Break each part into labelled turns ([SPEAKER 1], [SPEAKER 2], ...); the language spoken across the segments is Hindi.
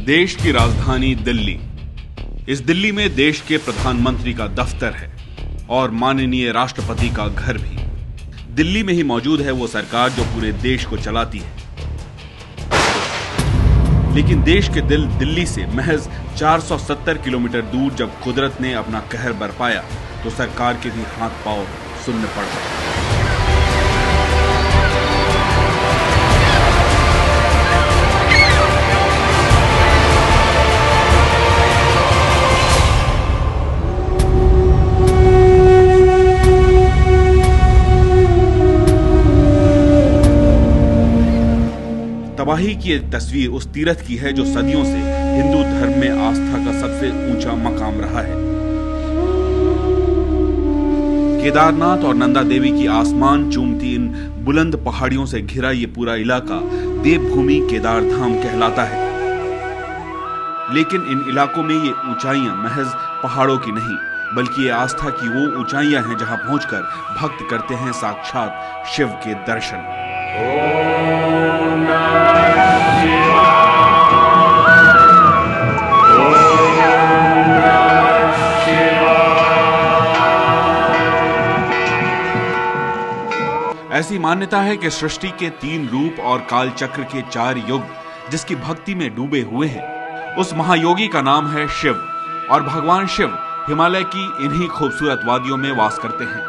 [SPEAKER 1] देश की राजधानी दिल्ली। इस दिल्ली में देश के प्रधानमंत्री का दफ्तर है और माननीय राष्ट्रपति का घर भी। दिल्ली में ही मौजूद है वो सरकार जो पूरे देश को चलाती है। लेकिन देश के दिल दिल्ली से महज 470 किलोमीटर दूर जब कुदरत ने अपना कहर बरपाया तो सरकार के भी हाथ पांव सुन्न पड़ गए। तबाही की एक तस्वीर उस तीर्थ की है जो सदियों से हिंदू धर्म में आस्था का सबसे ऊंचा मकाम रहा है। केदारनाथ और नंदा देवी की आसमान चूमती इन बुलंद पहाड़ियों से घिरा ये पूरा इलाका देवभूमि केदार धाम कहलाता है। लेकिन इन इलाकों में ये ऊंचाइयां महज पहाड़ों की नहीं बल्कि ये आस्था की वो ऊंचाइयां हैं जहां पहुंचकर भक्त करते हैं साक्षात शिव के दर्शन। ऐसी मान्यता है कि सृष्टि के 3 रूप और काल चक्र के 4 युग जिसकी भक्ति में डूबे हुए हैं, उस महायोगी का नाम है शिव। और भगवान शिव हिमालय की इन्हीं खूबसूरत वादियों में वास करते हैं।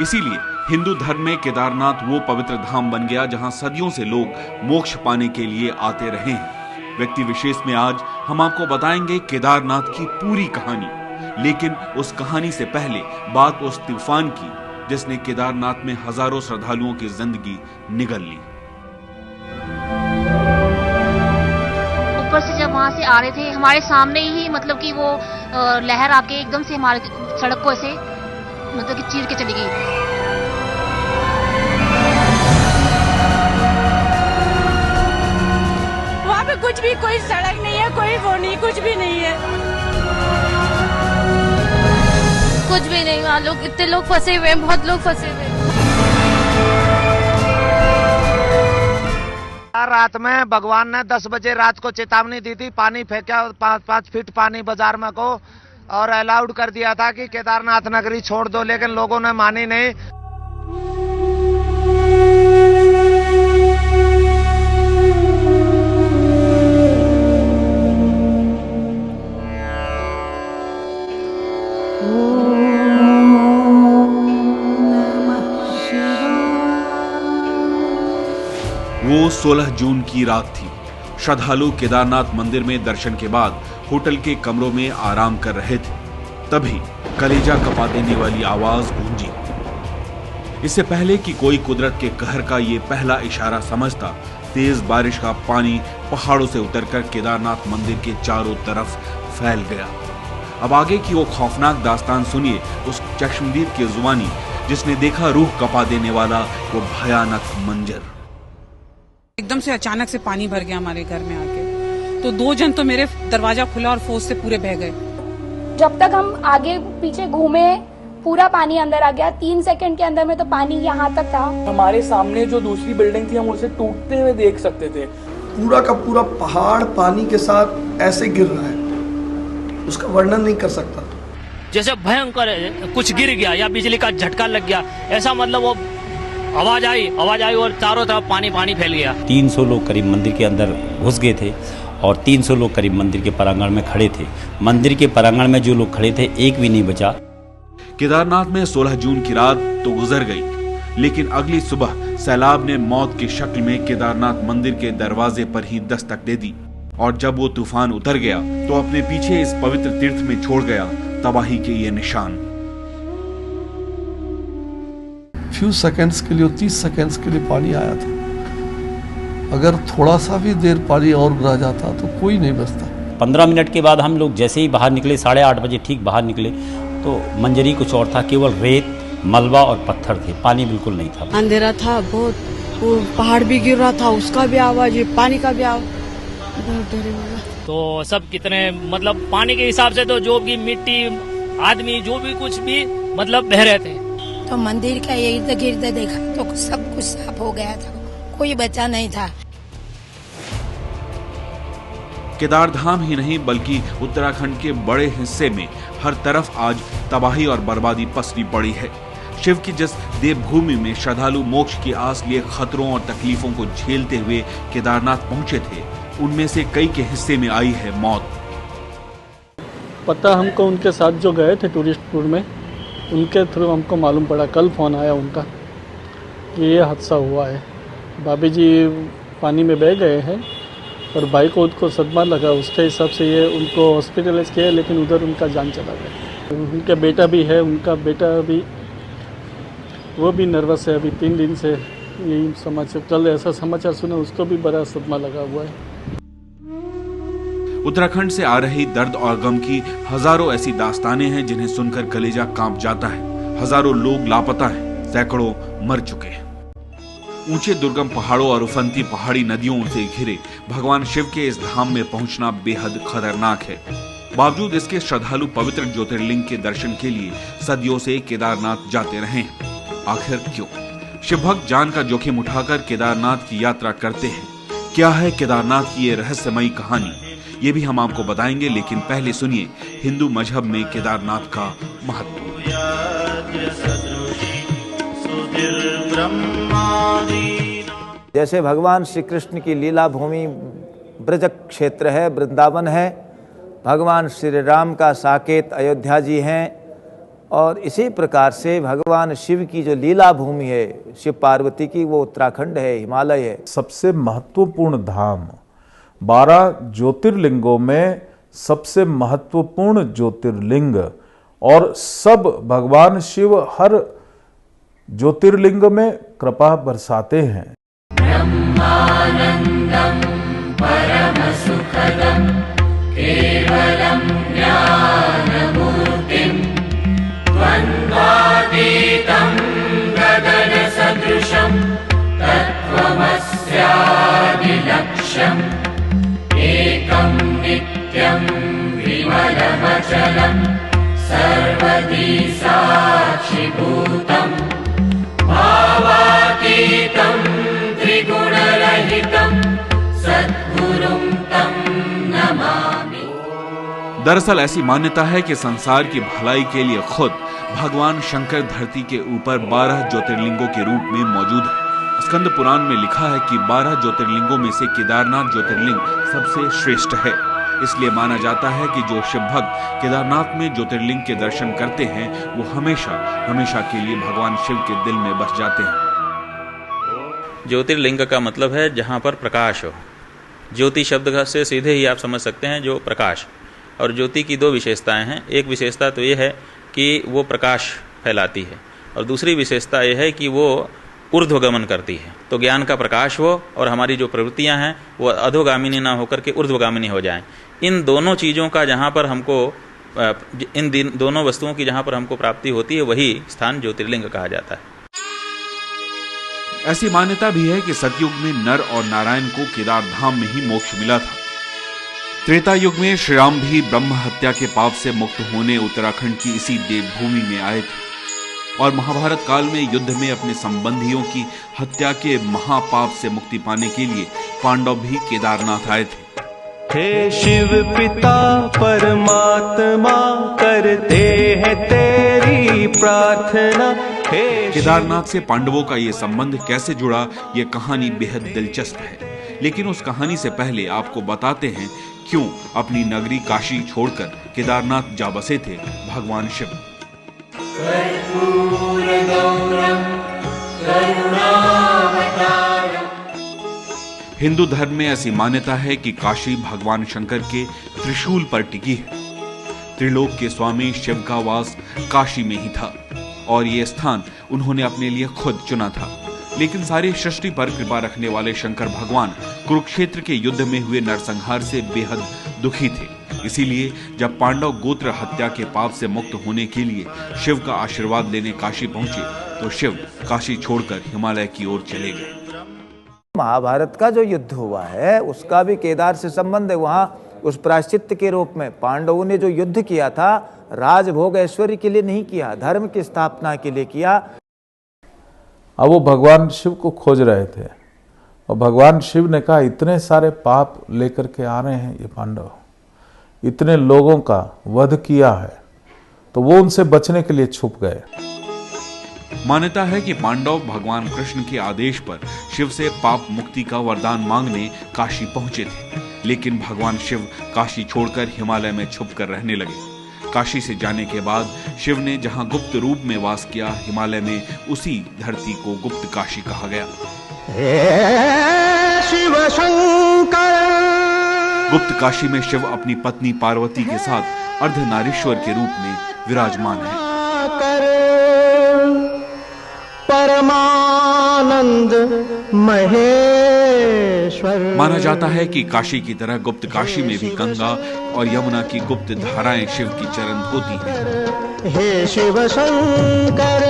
[SPEAKER 1] इसीलिए हिंदू धर्म में केदारनाथ वो पवित्र धाम बन गया जहां सदियों से लोग मोक्ष पाने के लिए आते रहे हैं। व्यक्ति विशेष में आज हम आपको बताएंगे केदारनाथ की पूरी कहानी। लेकिन उस कहानी से पहले बात उस तूफान की जिसने केदारनाथ में हजारों श्रद्धालुओं की जिंदगी निगल ली।
[SPEAKER 2] ऊपर से जब वहां से आ रहे थे हमारे सामने ही मतलब कि वो लहर आके एकदम से हमारे सड़क को ऐसे मतलब कि चीर के चली गई।
[SPEAKER 3] वहाँ पे कुछ भी कोई सड़क नहीं है, कोई वो नहीं, कुछ भी नहीं है,
[SPEAKER 2] कुछ भी नहीं। वहाँ लोग इतने लोग फंसे हुए हैं, बहुत लोग फंसे हुए हैं।
[SPEAKER 4] रात में भगवान ने 10 बजे रात को चेतावनी दी थी, पानी फेंका 5 फीट पानी बाजार में को और अलाउड कर दिया था कि केदारनाथ नगरी छोड़ दो, लेकिन लोगों ने मानी नहीं।
[SPEAKER 1] वो 16 जून की रात थी। श्रद्धालु केदारनाथ मंदिर में दर्शन के बाद होटल के कमरों में आराम कर रहे थे। तभी कलेजा कपा देने वाली आवाज गूंजी। इससे पहले कि कोई कुदरत के कहर का ये पहला इशारा समझता, तेज बारिश का पानी पहाड़ों से उतरकर केदारनाथ मंदिर के चारों तरफ फैल गया। अब आगे की वो खौफनाक दास्तान सुनिए उस चश्मदीद की जुबानी जिसने देखा रूह कपा देने वाला वो भयानक मंजर।
[SPEAKER 3] एकदम से अचानक से पानी भर गया हमारे घर में आके, तो 2 जन तो मेरे दरवाजा खुला और फोर्स से पूरे बह गए।
[SPEAKER 5] जब तक हम आगे पीछे घूमे पूरा पानी अंदर आ गया। 3 सेकंड के अंदर में तो पानी यहाँ तक था।
[SPEAKER 6] हमारे सामने जो दूसरी बिल्डिंग थी हम उसे टूटते हुए देख सकते थे।
[SPEAKER 7] पूरा का पूरा पहाड़ पानी के साथ ऐसे गिर रहा है, उसका वर्णन नहीं कर सकता।
[SPEAKER 8] जैसे भयंकर कुछ गिर गया या बिजली का झटका लग गया, ऐसा मतलब वो आवाज आई और चारों तरफ पानी फैल गया।
[SPEAKER 9] 300 लोग करीब मंदिर के अंदर घुस गए थे और 300 लोग करीब मंदिर के प्रांगण में खड़े थे। मंदिर के प्रांगण में जो लोग खड़े थे एक भी नहीं बचा।
[SPEAKER 1] केदारनाथ में 16 जून की रात तो गुजर गई, लेकिन अगली सुबह सैलाब ने मौत की शक्ल में केदारनाथ मंदिर के दरवाजे पर ही दस्तक दे दी। और जब वो तूफान उतर गया तो अपने पीछे इस पवित्र तीर्थ में छोड़ गया तबाही के ये निशान।
[SPEAKER 7] फ्यू सेकंड्स के लिए 30 सेकंड्स के लिए पानी आया था। अगर थोड़ा सा भी देर पानी और रह जाता तो कोई नहीं बचता।
[SPEAKER 9] 15 मिनट के बाद हम लोग जैसे ही बाहर निकले, 8:30 बजे ठीक बाहर निकले तो मंजरी कुछ और था, केवल रेत, मलबा और पत्थर थे, पानी बिल्कुल नहीं था।
[SPEAKER 3] अंधेरा था बहुत, वो पहाड़ भी गिर रहा था, उसका भी आवाज, पानी का भी आवाज, बहुत डरे हुए।
[SPEAKER 8] तो सब कितने मतलब पानी के हिसाब से तो जो भी मिट्टी आदमी जो भी कुछ भी मतलब बह रहे थे।
[SPEAKER 5] तो मंदिर का इर्द गिर्द देखा तो सब कुछ साफ हो गया था, कोई बचा नहीं था।
[SPEAKER 1] केदारधाम ही नहीं बल्कि उत्तराखंड के बड़े हिस्से में हर तरफ आज तबाही और बर्बादी पसरी पड़ी है। शिव की जिस देवभूमि में श्रद्धालु मोक्ष की आस लिए खतरों और तकलीफों को झेलते हुए केदारनाथ पहुंचे थे, उनमें से कई के हिस्से में आई है मौत।
[SPEAKER 10] पता हमको उनके साथ जो गए थे टूरिस्ट टूर में, उनके थ्रू हमको मालूम पड़ा, कल फ़ोन आया उनका कि ये हादसा हुआ है। भाभी जी पानी में बह गए हैं और भाई को उनको सदमा लगा, उसके हिसाब से ये उनको हॉस्पिटलाइज किया, लेकिन उधर उनका जान चला गया। उनका बेटा भी है, उनका बेटा भी वो भी नर्वस है अभी 3 दिन से। यही समाचार, कल ऐसा समाचार सुना, उसको भी बड़ा सदमा लगा हुआ है।
[SPEAKER 1] उत्तराखंड से आ रही दर्द और गम की हजारों ऐसी दास्तानें हैं जिन्हें सुनकर कलेजा कांप जाता है। हजारों लोग लापता हैं, सैकड़ों मर चुके हैं। ऊंचे दुर्गम पहाड़ों और उफनती पहाड़ी नदियों से घिरे भगवान शिव के इस धाम में पहुंचना बेहद खतरनाक है। बावजूद इसके श्रद्धालु पवित्र ज्योतिर्लिंग के दर्शन के लिए सदियों से केदारनाथ जाते रहे हैं। आखिर क्यों? शिव भक्त जान का जोखिम उठाकर केदारनाथ की यात्रा करते हैं। क्या है केदारनाथ की ये रहस्यमयी कहानी, ये भी हम आपको बताएंगे, लेकिन पहले सुनिए हिंदू मजहब में केदारनाथ का महत्व।
[SPEAKER 11] जैसे भगवान श्री कृष्ण की लीला भूमि ब्रज क्षेत्र है, वृंदावन है, भगवान श्री राम का साकेत अयोध्या जी हैं, और इसी प्रकार से भगवान शिव की जो लीला भूमि है शिव पार्वती की, वो उत्तराखंड है, हिमालय है।
[SPEAKER 12] सबसे महत्वपूर्ण धाम, 12 ज्योतिर्लिंगों में सबसे महत्वपूर्ण ज्योतिर्लिंग, और सब भगवान शिव हर ज्योतिर्लिंग में कृपा बरसाते हैं।
[SPEAKER 13] ब्रह्मानंदं परम सुखदं केवलं ज्ञानमूर्तिं द्वन्द्वातीतं गगन सदृशं तत्त्वमस्यादिलक्ष्यम् एकं नित्यं विमलमचलं सर्वदी साक्षिभूतं भावातीतं त्रिगुणरहितं सद्गुरुं तं नमामि।
[SPEAKER 1] दरअसल ऐसी मान्यता है कि संसार की भलाई के लिए खुद भगवान शंकर धरती के ऊपर 12 ज्योतिर्लिंगों के रूप में मौजूद है। स्कंद पुराण में लिखा है कि 12 ज्योतिर्लिंगों में से केदारनाथ ज्योतिर्लिंग सबसे श्रेष्ठ है। इसलिए माना जाता है कि जो शिव भक्त केदारनाथ में ज्योतिर्लिंग के दर्शन करते हैं वो हमेशा हमेशा के लिए भगवान शिव के दिल में बस जाते हैं।
[SPEAKER 14] ज्योतिर्लिंग का मतलब है जहाँ पर प्रकाश हो। ज्योति शब्द से सीधे ही आप समझ सकते हैं जो प्रकाश। और ज्योति की 2 विशेषताएं हैं। एक विशेषता तो ये है कि वो प्रकाश फैलाती है, और दूसरी विशेषता ये है कि वो ऊर्ध्वगमन करती है। तो ज्ञान का प्रकाश हो और हमारी जो प्रवृत्तियां हैं वो अधोगामिनी ना होकर के ऊर्ध्वगामिनी हो जाएं। इन दोनों चीज़ों का जहाँ पर हमको, इन दोनों वस्तुओं की जहाँ पर हमको प्राप्ति होती है वही स्थान ज्योतिर्लिंग कहा जाता है।
[SPEAKER 1] ऐसी मान्यता भी है कि सतयुग में नर और नारायण को केदारधाम में ही मोक्ष मिला था। त्रेता युग में श्री राम भी ब्रह्म हत्या के पाप से मुक्त होने उत्तराखंड की इसी देवभूमि में आए थे, और महाभारत काल में युद्ध में अपने संबंधियों की हत्या के महापाप से मुक्ति पाने के लिए पांडव भी केदारनाथ आए थे।
[SPEAKER 15] हे शिव पिता परमात्मा करते हैं तेरी प्रार्थना।
[SPEAKER 1] केदारनाथ से पांडवों का ये संबंध कैसे जुड़ा, ये कहानी बेहद दिलचस्प है। लेकिन उस कहानी से पहले आपको बताते हैं क्यों अपनी नगरी काशी छोड़कर केदारनाथ जा बसे थे भगवान शिव। हिंदू धर्म में ऐसी मान्यता है कि काशी भगवान शंकर के त्रिशूल पर टिकी है। त्रिलोक के स्वामी शिव का वास काशी में ही था, और ये स्थान उन्होंने अपने लिए खुद चुना था। लेकिन सारी सृष्टि पर कृपा रखने वाले शंकर भगवान कुरुक्षेत्र के युद्ध में हुए नरसंहार से बेहद दुखी थे। इसीलिए जब पांडव गोत्र हत्या के पाप से मुक्त होने के लिए शिव का आशीर्वाद लेने काशी पहुंचे तो शिव काशी छोड़कर हिमालय की ओर चले गए।
[SPEAKER 11] महाभारत का जो युद्ध हुआ है उसका भी केदार से संबंध है। वहां उस प्रायश्चित्त के रूप में पांडवों ने जो युद्ध किया था, राजभोग ऐश्वर्य के लिए नहीं किया, धर्म की स्थापना के लिए किया।
[SPEAKER 12] अब वो भगवान शिव को खोज रहे थे और भगवान शिव ने कहा इतने सारे पाप लेकर के आ रहे हैं ये पांडव, इतने लोगों का वध किया है, तो वो उनसे बचने के लिए छुप गए।
[SPEAKER 1] मान्यता है कि पांडव भगवान कृष्ण के आदेश पर शिव से पाप मुक्ति का वरदान मांगने काशी पहुंचे थे, लेकिन भगवान शिव काशी छोड़कर हिमालय में छुपकर रहने लगे। काशी से जाने के बाद शिव ने जहां गुप्त रूप में वास किया, हिमालय में उसी धरती को गुप्त काशी कहा गया।
[SPEAKER 16] शिव शंकर।
[SPEAKER 1] गुप्त काशी में शिव अपनी पत्नी पार्वती के साथ अर्धनारीश्वर के रूप में विराजमान है।
[SPEAKER 16] परमानंद महेश्वर।
[SPEAKER 1] माना जाता है कि काशी की तरह गुप्त काशी में भी गंगा और यमुना की गुप्त धाराएं शिव की चरण धोती हैं।
[SPEAKER 16] हे शिव शंकर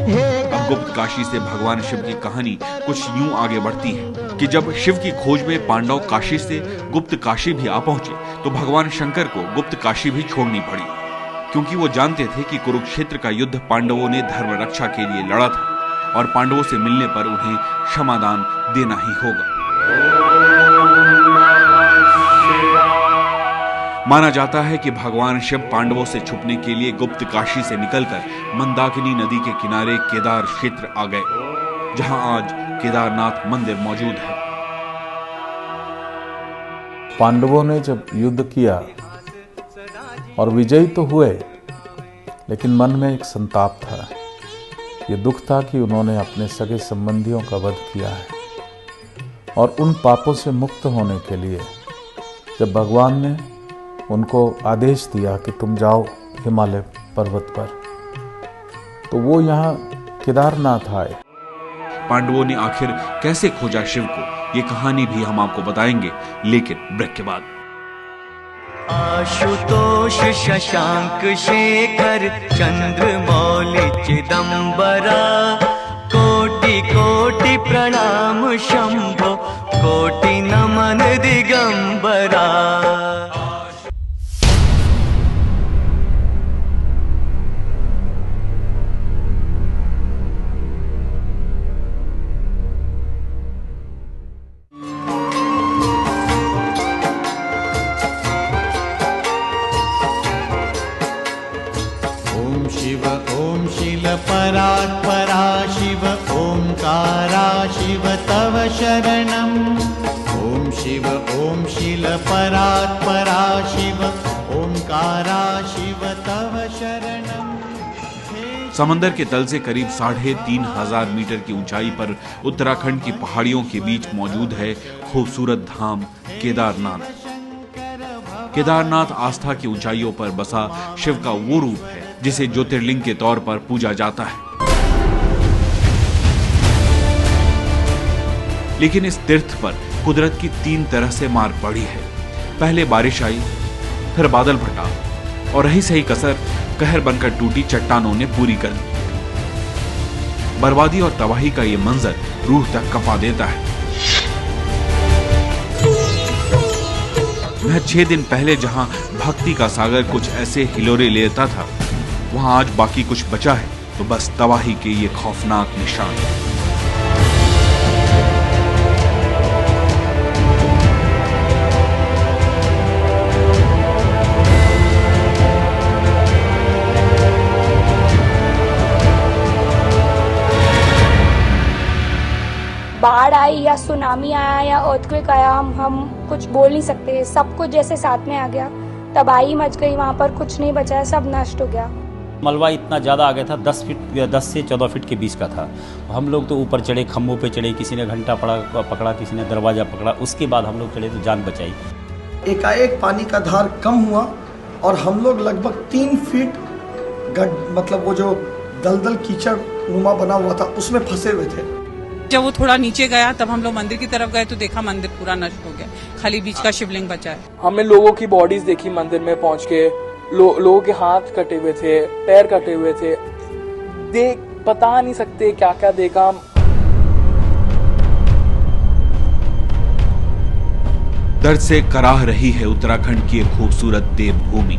[SPEAKER 16] हे।
[SPEAKER 1] अब गुप्त काशी से भगवान शिव की कहानी कुछ यूं आगे बढ़ती है कि जब शिव की खोज में पांडव काशी से गुप्त काशी भी आ पहुंचे, तो भगवान शंकर को गुप्त काशी भी छोड़नी पड़ी, क्योंकि वो जानते थे कि कुरुक्षेत्र का युद्ध पांडवों ने धर्म रक्षा के लिए लड़ा था और पांडवों से मिलने पर उन्हें क्षमादान देना ही होगा। माना जाता है कि भगवान शिव पांडवों से छुपने के लिए गुप्त काशी से निकलकर मंदाकिनी नदी के किनारे केदार क्षेत्र आ गए, जहां आज केदारनाथ मंदिर मौजूद है।
[SPEAKER 12] पांडवों ने जब युद्ध किया और विजयी तो हुए, लेकिन मन में एक संताप था। ये दुख था कि उन्होंने अपने सगे संबंधियों का वध किया है, और उन पापों से मुक्त होने के लिए जब भगवान ने उनको आदेश दिया कि तुम जाओ हिमालय पर्वत पर, तो वो यहाँ केदारनाथ आए।
[SPEAKER 1] पांडवों ने आखिर कैसे खोजा शिव को, ये कहानी भी हम आपको बताएंगे, लेकिन ब्रेक के बाद।
[SPEAKER 15] आशुतोष शशांक शेखर चंद्रमौलि चिदंबरा, कोटि कोटि प्रणाम शंभो, कोटि नमन दिगंबरा।
[SPEAKER 17] ओम शिल परात्परा शिव ओंकारा शिव तव शरणम। ओम शिल परात्परा शिव ओंकारा शिव तव शरणम।
[SPEAKER 1] समंदर के तल से करीब 3500 मीटर की ऊंचाई पर उत्तराखंड की पहाड़ियों के बीच मौजूद है खूबसूरत धाम केदारनाथ। केदारनाथ आस्था की ऊंचाइयों पर बसा शिव का वो रूप है जिसे ज्योतिर्लिंग के तौर पर पूजा जाता है। लेकिन इस तीर्थ पर कुदरत की 3 तरह से मार पड़ी है। पहले बारिश आई, फिर बादल फटा, और रही सही कसर कहर बनकर टूटी चट्टानों ने पूरी कर दी। बर्बादी और तबाही का ये मंजर रूह तक कंपा देता है। वह 6 दिन पहले जहां भक्ति का सागर कुछ ऐसे हिलोरे लेता था, वहां आज बाकी कुछ बचा है तो बस तबाही के ये खौफनाक निशान।
[SPEAKER 5] बाढ़ आई या सुनामी आया या अर्थक्वेक आया, हम कुछ बोल नहीं सकते। सब कुछ जैसे साथ में आ गया, तबाही मच गई, वहाँ पर कुछ नहीं बचा है, सब नष्ट हो गया।
[SPEAKER 9] मलबा इतना ज़्यादा आ गया था, 10 से 14 फीट के बीच का था। हम लोग तो ऊपर चढ़े, खम्भों पे चढ़े, किसी ने घंटा पकड़ा, किसी ने दरवाज़ा पकड़ा, उसके बाद हम लोग चढ़े तो जान बचाई।
[SPEAKER 18] एकाएक पानी का धार कम हुआ और हम लोग लगभग 3 फीट मतलब वो जो दलदल कीचड़ नुमा बना हुआ था उसमें फंसे हुए थे।
[SPEAKER 3] जब वो थोड़ा नीचे गया तब हम लोग मंदिर की तरफ गए तो देखा मंदिर पूरा नष्ट हो गया, खाली बीच का शिवलिंग बचा है।
[SPEAKER 6] हमने लोगों की बॉडीज देखी मंदिर में पहुंच के, लोगों के हाथ कटे हुए थे, पैर कटे हुए थे, बता नहीं सकते क्या क्या देखा।
[SPEAKER 1] दर्द से कराह रही है उत्तराखंड की एक खूबसूरत देवभूमि,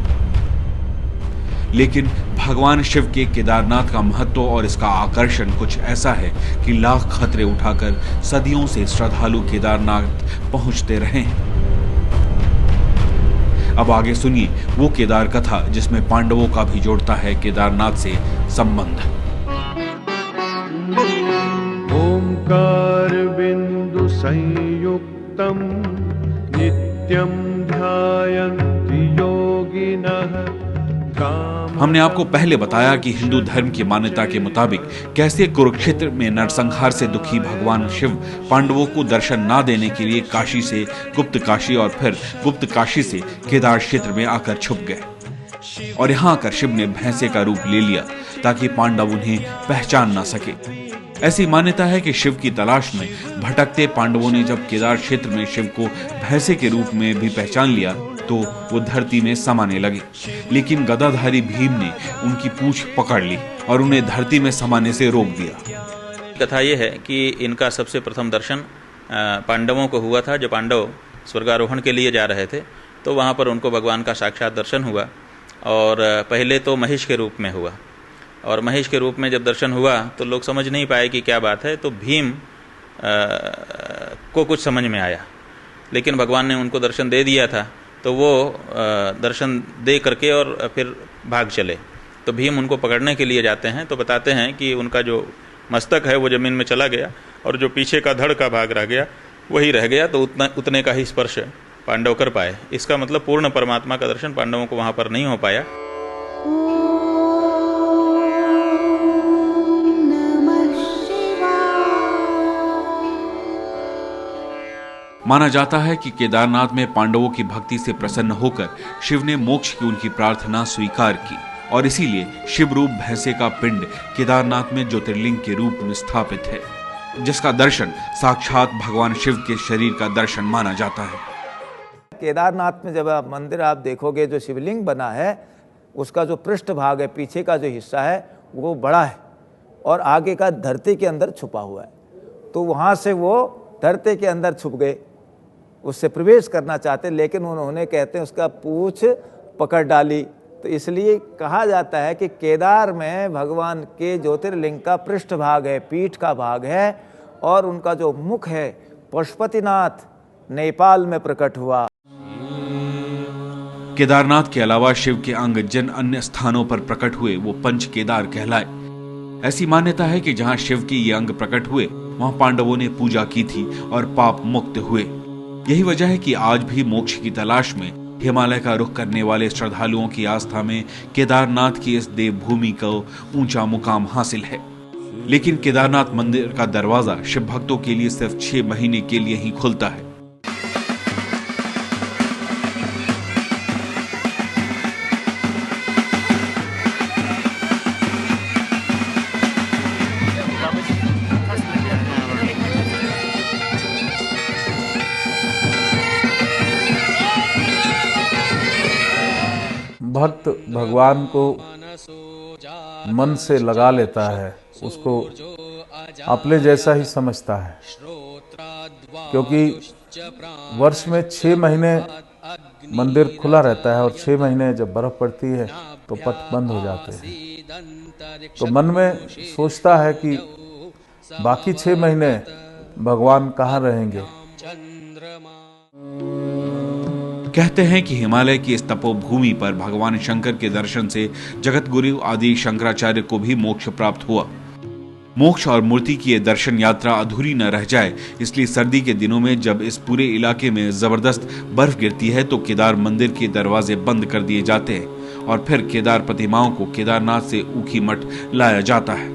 [SPEAKER 1] लेकिन भगवान शिव के केदारनाथ का महत्व और इसका आकर्षण कुछ ऐसा है कि लाख खतरे उठाकर सदियों से श्रद्धालु केदारनाथ पहुंचते रहे हैं। अब आगे सुनिए वो केदार कथा जिसमें पांडवों का भी जोड़ता है केदारनाथ से संबंध।
[SPEAKER 19] ओंकार बिंदु संयुक्तम नित्यम ध्यायन्ति योगिनः।
[SPEAKER 1] हमने आपको पहले बताया कि हिंदू धर्म की मान्यता के मुताबिक कैसे कुरुक्षेत्र में नरसंहार से दुखी भगवान शिव पांडवों को दर्शन ना देने के लिए काशी से गुप्त काशी और फिर गुप्त काशी से केदार क्षेत्र में आकर छुप गए और यहाँ आकर शिव ने भैंसे का रूप ले लिया ताकि पांडव उन्हें पहचान ना सके। ऐसी मान्यता है कि शिव की तलाश में भटकते पांडवों ने जब केदार क्षेत्र में शिव को भैंसे के रूप में भी पहचान लिया तो वो धरती में समाने लगे, लेकिन गदाधारी भीम ने उनकी पूंछ पकड़ ली और उन्हें धरती में समाने से रोक दिया।
[SPEAKER 14] कथा यह है कि इनका सबसे प्रथम दर्शन पांडवों को हुआ था। जब पांडव स्वर्गारोहण के लिए जा रहे थे तो वहाँ पर उनको भगवान का साक्षात दर्शन हुआ और पहले तो महिष के रूप में हुआ और महिष के रूप में जब दर्शन हुआ तो लोग समझ नहीं पाए कि क्या बात है, तो भीम को कुछ समझ में आया, लेकिन भगवान ने उनको दर्शन दे दिया था तो वो दर्शन दे करके और फिर भाग चले। तो भीम उनको पकड़ने के लिए जाते हैं तो बताते हैं कि उनका जो मस्तक है वो जमीन में चला गया और जो पीछे का धड़ का भाग रह गया वही रह गया, तो उतने का ही स्पर्श पांडव कर पाए। इसका मतलब पूर्ण परमात्मा का दर्शन पांडवों को वहां पर नहीं हो पाया।
[SPEAKER 1] माना जाता है कि केदारनाथ में पांडवों की भक्ति से प्रसन्न होकर शिव ने मोक्ष की उनकी प्रार्थना स्वीकार की और इसीलिए शिव रूप भैंसे का पिंड केदारनाथ में ज्योतिर्लिंग के रूप में स्थापित है, जिसका दर्शन साक्षात भगवान शिव के शरीर का दर्शन माना जाता है।
[SPEAKER 11] केदारनाथ में जब आप मंदिर आप देखोगे, जो शिवलिंग बना है उसका जो पृष्ठ भाग है, पीछे का जो हिस्सा है वो बड़ा है और आगे का धरती के अंदर छुपा हुआ है। तो वहाँ से वो धरती के अंदर छुप गए, उससे प्रवेश करना चाहते, लेकिन उन्होंने कहते हैं उसका पूंछ पकड़ डाली। तो इसलिए कहा जाता है कि केदार में भगवान के ज्योतिर्लिंग का पृष्ठ भाग है, पीठ का भाग है और उनका जो मुख है पशुपतिनाथ नेपाल में प्रकट हुआ।
[SPEAKER 1] केदारनाथ के अलावा शिव के अंग जिन अन्य स्थानों पर प्रकट हुए वो पंच केदार कहलाए। ऐसी मान्यता है कि जहां शिव के ये अंग प्रकट हुए वहां पांडवों ने पूजा की थी और पाप मुक्त हुए। यही वजह है कि आज भी मोक्ष की तलाश में हिमालय का रुख करने वाले श्रद्धालुओं की आस्था में केदारनाथ की इस देवभूमि को ऊंचा मुकाम हासिल है। लेकिन केदारनाथ मंदिर का दरवाजा शिव भक्तों के लिए सिर्फ 6 महीने के लिए ही खुलता है।
[SPEAKER 12] भक्त भगवान को मन से लगा लेता है, उसको अपने जैसा ही समझता है, क्योंकि वर्ष में 6 महीने मंदिर खुला रहता है और 6 महीने जब बर्फ पड़ती है तो पट बंद हो जाते हैं। तो मन में सोचता है कि बाकी 6 महीने भगवान कहाँ रहेंगे।
[SPEAKER 1] कहते हैं कि हिमालय की इस तपोभूमि पर भगवान शंकर के दर्शन से जगत गुरु आदि शंकराचार्य को भी मोक्ष प्राप्त हुआ। मोक्ष और मूर्ति की ये दर्शन यात्रा अधूरी न रह जाए, इसलिए सर्दी के दिनों में जब इस पूरे इलाके में जबरदस्त बर्फ गिरती है तो केदार मंदिर के दरवाजे बंद कर दिए जाते हैं और फिर केदार प्रतिमाओं को केदारनाथ से ऊखीमठ लाया जाता है।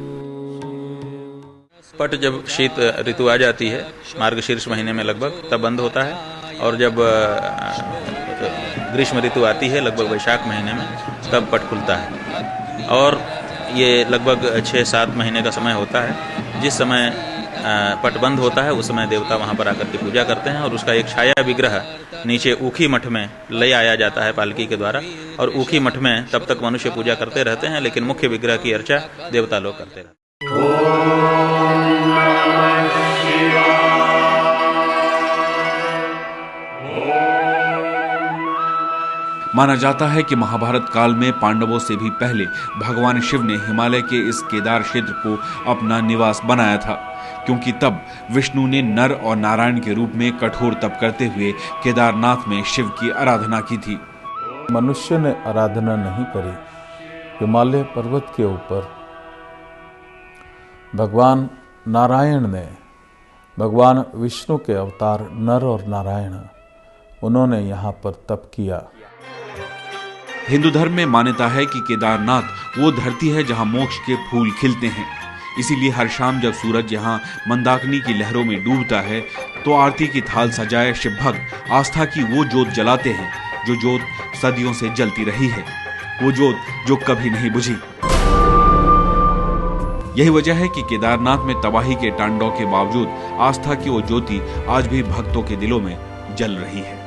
[SPEAKER 14] पट जब शीत ऋतु आ जाती है मार्गशीर्ष महीने में लगभग, तब बंद होता है और जब ग्रीष्म ऋतु आती है लगभग वैशाख महीने में, तब पट खुलता है। और ये लगभग 6-7 महीने का समय होता है। जिस समय पट बंद होता है उस समय देवता वहाँ पर आकर के पूजा करते हैं और उसका एक छाया विग्रह नीचे ऊखी मठ में ले आया जाता है पालकी के द्वारा, और ऊखी मठ में तब तक मनुष्य पूजा करते रहते हैं, लेकिन मुख्य विग्रह की अर्चा देवता लोग करते रहते हैं।
[SPEAKER 1] माना जाता है कि महाभारत काल में पांडवों से भी पहले भगवान शिव ने हिमालय के इस केदार क्षेत्र को अपना निवास बनाया था, क्योंकि तब विष्णु ने नर और नारायण के रूप में कठोर तप करते हुए केदारनाथ में शिव की आराधना की थी।
[SPEAKER 12] मनुष्य ने आराधना नहीं करी। हिमालय पर्वत के ऊपर भगवान नारायण ने, भगवान विष्णु के अवतार नर और नारायण, उन्होंने यहाँ पर तप किया।
[SPEAKER 1] हिंदू धर्म में मान्यता है कि केदारनाथ वो धरती है जहाँ मोक्ष के फूल खिलते हैं। इसीलिए हर शाम जब सूरज यहाँ मंदाकिनी की लहरों में डूबता है तो आरती की थाल सजाए शिव भक्त आस्था की वो जोत जलाते हैं, जो जोत सदियों से जलती रही है, वो जोत जो कभी नहीं बुझी। यही वजह है कि केदारनाथ में तबाही के तांडव के बावजूद आस्था की वो ज्योति आज भी भक्तों के दिलों में जल रही है।